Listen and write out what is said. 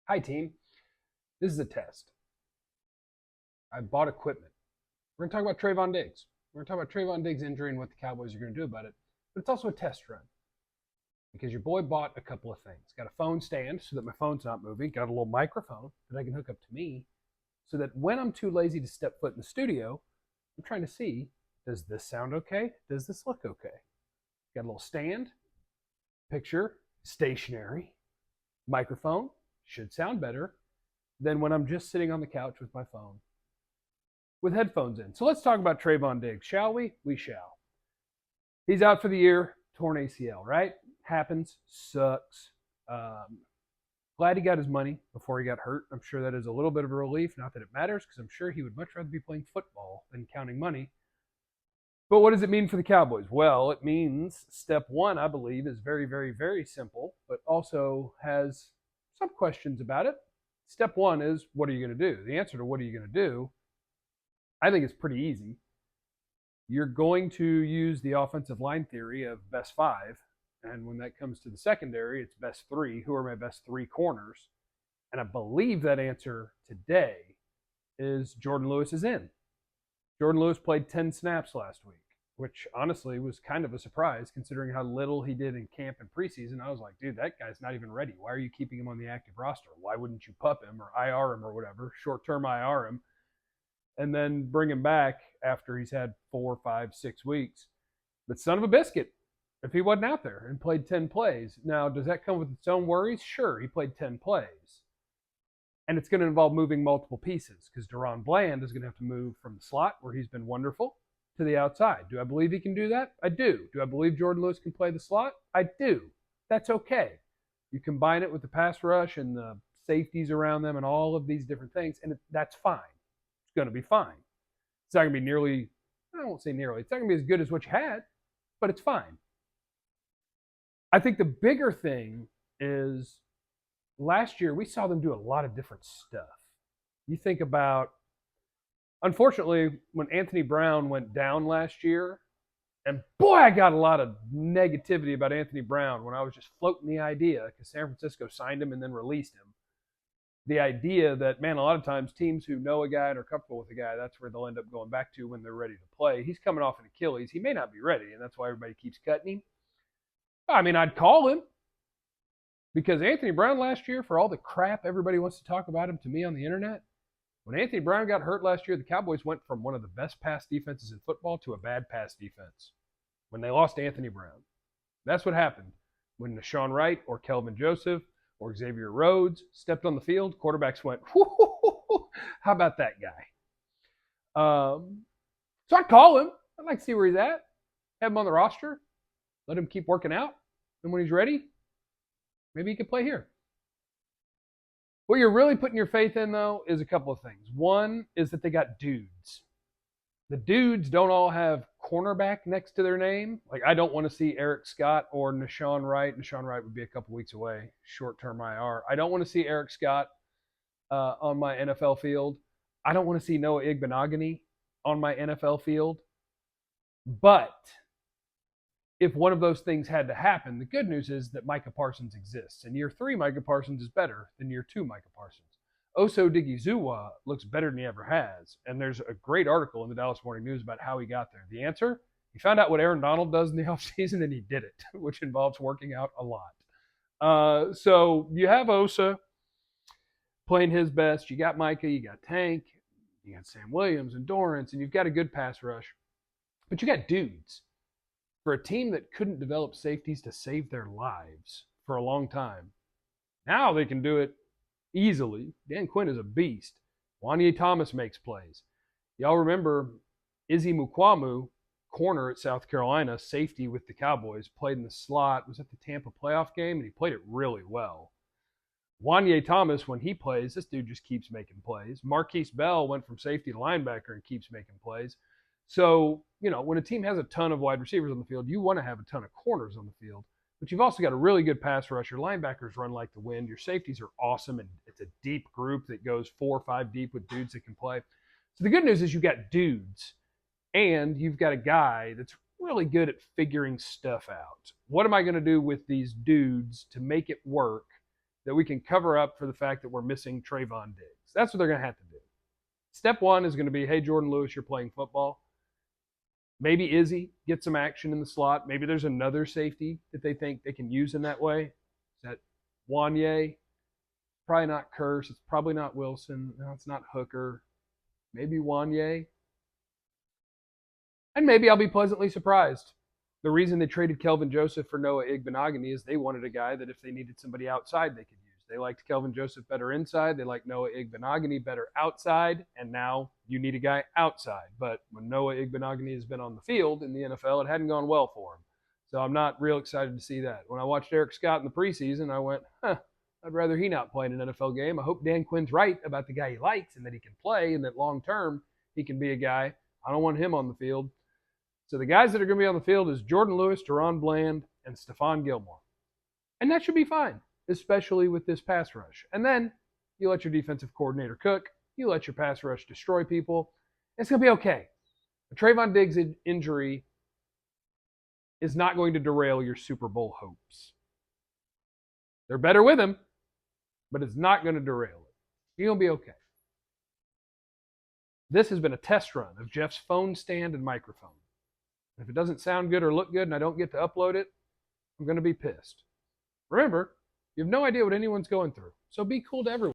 Hi, team. This is a test. I bought equipment. We're going to talk about Trevon Diggs. We're going to talk about Trevon Diggs' injury and what the Cowboys are going to do about it. But it's also a test run because your boy bought a couple of things. Got a phone stand so that my phone's not moving. Got a little microphone that I can hook up to me so that when I'm too lazy to step foot in the studio, I'm trying to see, does this sound okay? Does this look okay? Got a little stand, picture, stationary, microphone, should sound better than when I'm just sitting on the couch with my phone with headphones in. So let's talk about Trevon Diggs, shall we? We shall. He's out for the year, torn ACL, right? Happens, sucks. Glad he got his money before he got hurt. I'm sure that is a little bit of a relief. Not that it matters, because I'm sure he would much rather be playing football than counting money. But what does it mean for the Cowboys? Well, it means step one, I believe, is very, very, very simple, but also has some questions about it. Step one is, what are you going to do? The answer to what are you going to do, I think it's pretty easy. You're going to use the offensive line theory of best five. And when that comes to the secondary, it's best three. Who are my best three corners? And I believe that answer today is Jordan Lewis is in. Jordan Lewis played 10 snaps last week, which honestly was kind of a surprise considering how little he did in camp and preseason. I was like, dude, that guy's not even ready. Why are you keeping him on the active roster? Why wouldn't you pup him or IR him or whatever, short-term IR him, and then bring him back after he's had 4, 5, 6 weeks? But son of a biscuit, if he wasn't out there and played 10 plays. Now, does that come with its own worries? Sure, he played 10 plays. And it's going to involve moving multiple pieces because Deron Bland is going to have to move from the slot, where he's been wonderful, to the outside. Do I believe he can do that? I do. Do I believe Jordan Lewis can play the slot? I do. That's okay. You combine it with the pass rush and the safeties around them and all of these different things, and that's fine. It's going to be fine. It's not going to be nearly, I won't say nearly, it's not going to be as good as what you had, but it's fine. I think the bigger thing is last year we saw them do a lot of different stuff. You think about, unfortunately, when Anthony Brown went down last year, and boy, I got a lot of negativity about Anthony Brown when I was just floating the idea, because San Francisco signed him and then released him. The idea that, man, a lot of times teams who know a guy and are comfortable with a guy, that's where they'll end up going back to when they're ready to play. He's coming off an Achilles. He may not be ready, and that's why everybody keeps cutting him. I mean, I'd call him, because Anthony Brown last year, for all the crap everybody wants to talk about him to me on the internet, when Anthony Brown got hurt last year, the Cowboys went from one of the best pass defenses in football to a bad pass defense when they lost Anthony Brown. That's what happened when Deshaun Wright or Kelvin Joseph or Xavier Rhodes stepped on the field. Quarterbacks went, how about that guy? So I'd call him. I'd like to see where he's at. Have him on the roster. Let him keep working out. And when he's ready, maybe he could play here. What you're really putting your faith in, though, is a couple of things. One is that they got dudes. The dudes don't all have cornerback next to their name. Like, I don't want to see Eric Scott or Deshaun Wright. Deshaun Wright would be a couple weeks away, short-term IR. I don't want to see Eric Scott on my NFL field. I don't want to see Noah Igbenogany on my NFL field. But if one of those things had to happen, the good news is that Micah Parsons exists. And year 3, Micah Parsons is better than year 2 Micah Parsons. Oso Digizua looks better than he ever has. And there's a great article in the Dallas Morning News about how he got there. The answer? He found out what Aaron Donald does in the offseason, and he did it, which involves working out a lot. So you have Osa playing his best. You got Micah, you got Tank, you got Sam Williams and Dorrance, and you've got a good pass rush. But you got dudes. For a team that couldn't develop safeties to save their lives for a long time, now they can do it easily. Dan Quinn is a beast. Wanye Thomas makes plays. Y'all remember Izzy Mukwamu, corner at South Carolina, safety with the Cowboys, played in the slot, was at the Tampa playoff game, and he played it really well. Wanye Thomas, when he plays, this dude just keeps making plays. Marquise Bell went from safety to linebacker and keeps making plays. So, when a team has a ton of wide receivers on the field, you want to have a ton of corners on the field. But you've also got a really good pass rush. Your linebackers run like the wind. Your safeties are awesome, and it's a deep group that goes 4 or 5 deep with dudes that can play. So the good news is you've got dudes, and you've got a guy that's really good at figuring stuff out. What am I going to do with these dudes to make it work that we can cover up for the fact that we're missing Trevon Diggs. That's what they're going to have to do. Step one is going to be, hey, Jordan Lewis, you're playing football. Maybe Izzy gets some action in the slot. Maybe there's another safety that they think they can use in that way. Is that Wanye? Probably not Curse. It's probably not Wilson. No, it's not Hooker. Maybe Wanye. And maybe I'll be pleasantly surprised. The reason they traded Kelvin Joseph for Noah Igbenogany is they wanted a guy that if they needed somebody outside, they could use. They liked Kelvin Joseph better inside. They liked Noah Igbenogany better outside. And now you need a guy outside. But when Noah Igbenogany has been on the field in the NFL, it hadn't gone well for him. So I'm not real excited to see that. When I watched Eric Scott in the preseason, I went, I'd rather he not play in an NFL game. I hope Dan Quinn's right about the guy he likes and that he can play and that long term he can be a guy. I don't want him on the field. So the guys that are going to be on the field is Jordan Lewis, Deron Bland, and Stephon Gilmore. And that should be fine, especially with this pass rush. And then you let your defensive coordinator cook. You let your pass rush destroy people. It's going to be okay. A Trevon Diggs injury is not going to derail your Super Bowl hopes. They're better with him, but it's not going to derail it. You're going to be okay. This has been a test run of Jeff's phone stand and microphone. If it doesn't sound good or look good and I don't get to upload it, I'm going to be pissed. Remember, you have no idea what anyone's going through, so be cool to everyone.